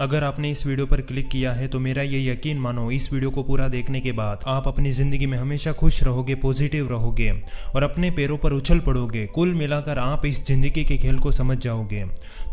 अगर आपने इस वीडियो पर क्लिक किया है तो मेरा ये यकीन मानो, इस वीडियो को पूरा देखने के बाद आप अपनी ज़िंदगी में हमेशा खुश रहोगे, पॉजिटिव रहोगे और अपने पैरों पर उछल पड़ोगे। कुल मिलाकर आप इस ज़िंदगी के खेल को समझ जाओगे।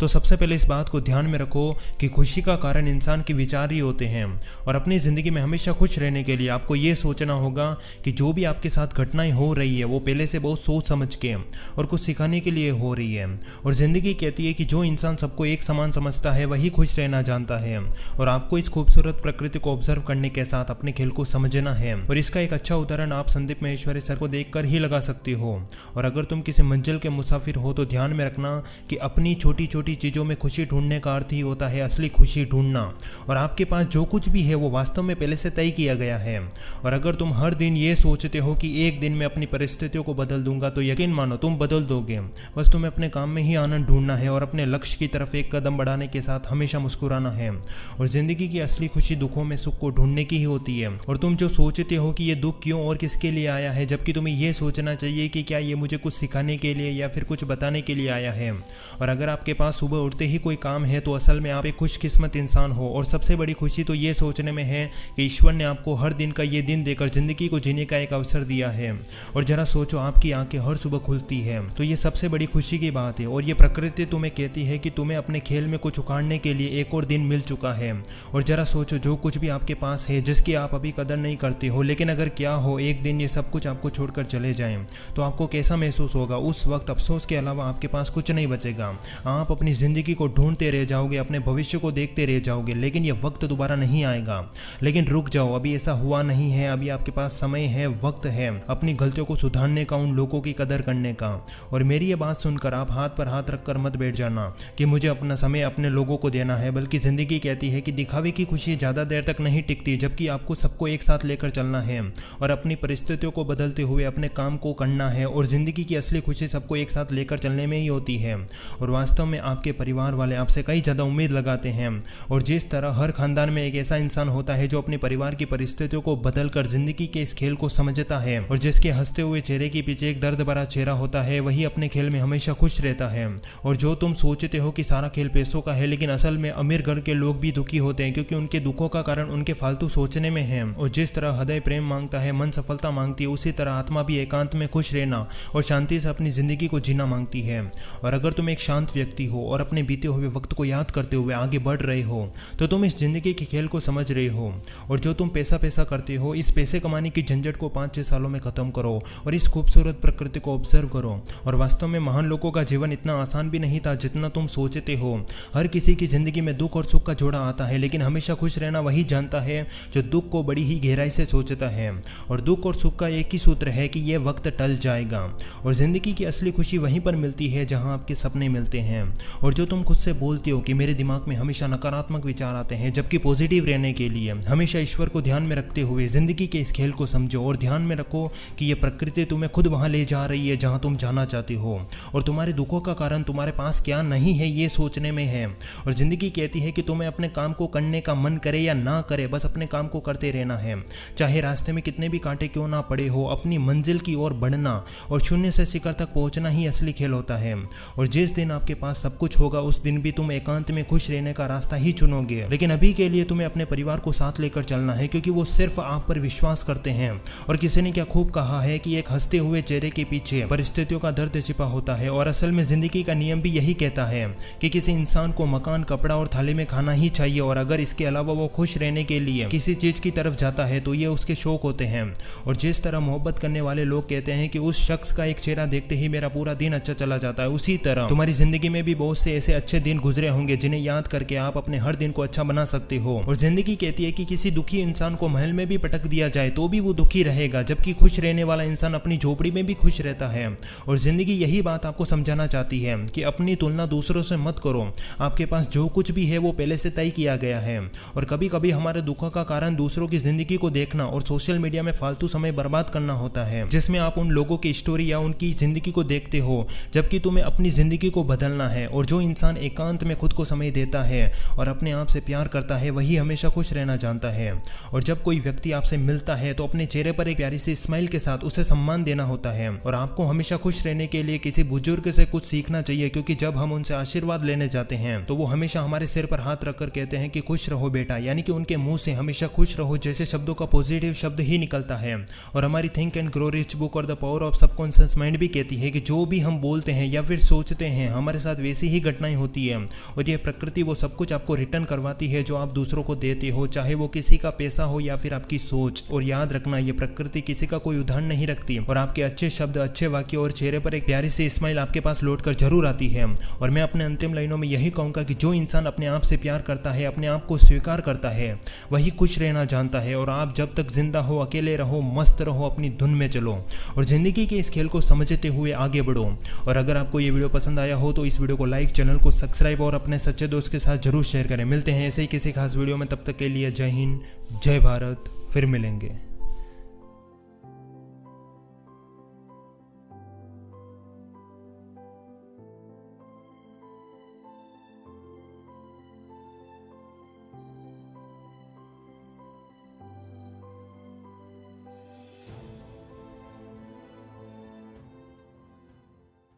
तो सबसे पहले इस बात को ध्यान में रखो कि खुशी का कारण इंसान के विचार ही होते हैं और अपनी ज़िंदगी में हमेशा खुश रहने के लिए आपको ये सोचना होगा कि जो भी आपके साथ घटनाएं हो रही है वो पहले से बहुत सोच समझ के और कुछ सिखाने के लिए हो रही है। और ज़िंदगी कहती है कि जो इंसान सबको एक समान समझता है वही खुश रहना जानता है और आपको इस खूबसूरत प्रकृति को ऑब्जर्व करने के साथ अपने खेल को समझना है। और इसका एक अच्छा उदाहरण आप संदीप महेश्वरी सर को देखकर ही लगा सकते हो। और अगर तुम किसी मंजिल के मुसाफिर हो तो ध्यान में रखना कि अपनी छोटी छोटी चीज़ों में खुशी ढूंढने का अर्थ ही होता है असली खुशी ढूंढना। और आपके पास जो कुछ भी है वो वास्तव में पहले से तय किया गया है। और अगर तुम हर दिन ये सोचते हो कि एक दिन मैं अपनी परिस्थितियों को बदल दूंगा तो यकीन मानो तुम बदल दोगे। बस तुम्हें अपने काम में ही आनंद ढूंढना है और अपने लक्ष्य की तरफ एक कदम बढ़ाने के साथ हमेशा मुस्कुराना है। और जिंदगी की असली खुशी दुखों में सुख को ढूंढने की ही होती है। और तुम जो सोचते हो कि ये दुख क्यों और किसके लिए आया है, जबकि तुम्हें ये सोचना चाहिए कि क्या ये मुझे कुछ सिखाने के लिए या फिर कुछ बताने के लिए आया है। और अगर आपके पास सुबह उठते ही कोई काम है तो असल में आप एक खुशकिस्मत इंसान हो। और सबसे बड़ी खुशी तो ये सोचने में है कि ईश्वर ने आपको हर दिन का ये दिन देकर जिंदगी को जीने का एक अवसर दिया है। और जरा सोचो, आपकी आंखें हर सुबह खुलती है तो ये सबसे बड़ी खुशी की बात है। और ये प्रकृति तुम्हें कहती है कि तुम्हें अपने खेल में कुछ उखाड़ने के लिए एक और दिन मिल चुका है। और जरा सोचो, जो कुछ भी आपके पास है जिसकी आप अभी कदर नहीं करते हो, लेकिन अगर क्या हो एक दिन ये सब कुछ आपको छोड़कर चले जाएं तो आपको कैसा महसूस होगा। उस वक्त अफसोस के अलावा आपके पास कुछ नहीं बचेगा। आप अपनी ज़िंदगी को ढूंढते रह जाओगे, अपने भविष्य को देखते रह जाओगे, लेकिन ये वक्त दोबारा नहीं आएगा। लेकिन रुक जाओ, अभी ऐसा हुआ नहीं है। अभी आपके पास समय है, वक्त है अपनी गलतियों को सुधारने का, उन लोगों की कदर करने का। और मेरी ये बात सुनकर आप हाथ पर हाथ रखकर मत बैठ जाना कि मुझे अपना समय अपने लोगों को देना है, बल्कि ज़िंदगी कहती है कि दिखावे की खुशी ज़्यादा देर तक नहीं टिकती, जबकि आपको सबको एक साथ लेकर चलना है और अपनी परिस्थितियों को बदलते हुए अपने काम को करना है। और ज़िंदगी की असली खुशी सबको एक साथ लेकर चलने में ही होती है। और वास्तव में आपके परिवार वाले आपसे कई ज़्यादा उम्मीद लगाते हैं। और जिस तरह हर खानदान में एक ऐसा इंसान होता है जो अपने परिवार की परिस्थितियों को बदलकर ज़िंदगी के इस खेल को समझता है और जिसके हंसते हुए चेहरे के पीछे एक दर्द भरा चेहरा होता है, वही अपने खेल में हमेशा खुश रहता है। और जो तुम सोचते हो कि सारा खेल पैसों का है, लेकिन असल में अमीर घर के लोग भी दुखी होते हैं क्योंकि उनके दुखों का कारण उनके फालतू सोचने में है। और जिस तरह हृदय प्रेम मांगता है, मन सफलता मांगती है, उसी तरह आत्मा भी एकांत में खुश रहना और शांति से अपनी जिंदगी को जीना मांगती है। और अगर तुम एक शांत व्यक्ति हो और अपने बीते हुए वक्त को याद करते हुए आगे बढ़ रहे हो तो तुम इस जिंदगी के खेल को समझ रहे हो। और जो तुम पैसा करते हो, इस पैसे कमाने की झंझट को 5-6 सालों में खत्म करो और इस खूबसूरत प्रकृति को ऑब्जर्व करो। और वास्तव में महान लोगों का जीवन इतना आसान भी नहीं था जितना तुम सोचते हो। हर किसी की जिंदगी में दुख और सुख का जोड़ा आता है, लेकिन हमेशा खुश रहना वही जानता है जो दुख को बड़ी ही गहराई से सोचता है। और दुख और सुख का एक ही सूत्र है कि यह वक्त टल जाएगा। और जिंदगी की असली खुशी वहीं पर मिलती है जहां आपके सपने मिलते हैं। और जो तुम खुद से बोलते हो कि मेरे दिमाग में हमेशा नकारात्मक विचार आते हैं, जबकि पॉजिटिव रहने के लिए हमेशा ईश्वर को ध्यान में रखते हुए जिंदगी के इस खेल को समझो। और ध्यान में रखो कि यह प्रकृति तुम्हें खुद वहां ले जा रही है जहां तुम जाना चाहते हो। और तुम्हारे दुखों का कारण तुम्हारे पास क्या नहीं है ये सोचने में है। और जिंदगी कहती है कि तुम्हें अपने काम को करने का मन करे या ना करे, बस अपने काम को करते रहना है, चाहे रास्ते में कितने भी कांटे क्यों ना पड़े हो। अपनी मंजिल की ओर बढ़ना और शून्य से शिखर तक पहुंचना ही असली खेल होता है। और जिस दिन आपके पास सब कुछ होगा उस दिन भी तुम एकांत में खुश रहने का रास्ता ही चुनोगे। लेकिन अभी के लिए तुम्हें अपने परिवार को साथ लेकर चलना है, क्योंकि वो सिर्फ आप पर विश्वास करते हैं। और किसी ने क्या खूब कहा है कि एक हंसते हुए चेहरे के पीछे परिस्थितियों का दर्द छिपा होता है। और असल में जिंदगी का नियम भी यही कहता है कि किसी इंसान को मकान, कपड़ा और थाली में खाना ही चाहिए। और अगर इसके अलावा वो खुश रहने के लिए किसी चीज की तरफ जाता है तो ये उसके शौक होते हैं। और जिस तरह मोहब्बत करने वाले लोग कहते हैं कि उस शख्स का एक चेहरा देखते ही मेरा पूरा दिन अच्छा चला जाता है, उसी तरह तुम्हारी जिंदगी में भी बहुत से ऐसे अच्छे दिन गुजरे होंगे जिन्हें याद करके आप अपने हर दिन को अच्छा बना सकते हो। और जिंदगी कहती है कि किसी दुखी इंसान को महल में भी पटक दिया जाए तो भी वो दुखी रहेगा, जबकि खुश रहने वाला इंसान अपनी झोपड़ी में भी खुश रहता है। और जिंदगी यही बात आपको समझाना चाहती है कि अपनी तुलना दूसरों से मत करो। आपके पास जो कुछ भी है वो पहले से तय किया गया है। और कभी कभी हमारे दुखों का कारण दूसरों की जिंदगी को देखना और सोशल मीडिया में फालतू समय बर्बाद करना होता है, जिसमें आप उन लोगों की स्टोरी या उनकी जिंदगी को देखते हो, जबकि तुम्हें अपनी जिंदगी को बदलना है। और जो इंसान एकांत में खुद को समय देता है और अपने आप से प्यार करता है वही हमेशा खुश रहना जानता है। और जब कोई व्यक्ति आपसे मिलता है तो अपने चेहरे पर एक प्यारी सी स्माइल के साथ उसे सम्मान देना होता है। और आपको हमेशा खुश रहने के लिए किसी बुजुर्ग से कुछ सीखना चाहिए, क्योंकि जब हम उनसे आशीर्वाद लेने जाते हैं तो वो हमेशा हमारे सिर पर पर हाथ रखकर कहते हैं कि खुश रहो बेटा, यानी कि उनके मुंह से हमेशा खुश रहो जैसे शब्दों का पॉजिटिव शब्द ही निकलता है। और हमारी think and grow rich book और the power of subconscious mind भी कहती है कि जो भी हम बोलते हैं या फिर सोचते हैं हमारे साथ वैसी ही घटनाएं होती है। और ये प्रकृति वो सब कुछ आपको रिटर्न करवाती है जो आप दूसरों को देते हो, चाहे वो किसी का पैसा हो या फिर आपकी सोच। और याद रखना, ये प्रकृति किसी का कोई उदाहरण नहीं रखती और आपके अच्छे शब्द, अच्छे वाक्य और चेहरे पर एक प्यारी सी स्माइल आपके पास लौट कर जरूर आती है। और मैं अपने अंतिम लाइनों में यही कहूंगा कि जो इंसान अपने आप से प्यार करता है, अपने आप को स्वीकार करता है, वही खुश रहना जानता है। और आप जब तक जिंदा हो, अकेले रहो, मस्त रहो, अपनी धुन में चलो और जिंदगी के इस खेल को समझते हुए आगे बढ़ो। और अगर आपको ये वीडियो पसंद आया हो तो इस वीडियो को लाइक, चैनल को सब्सक्राइब और अपने सच्चे दोस्त के साथ जरूर शेयर करें। मिलते हैं ऐसे ही किसी खास वीडियो में, तब तक के लिए जय हिंद, जय भारत, फिर मिलेंगे।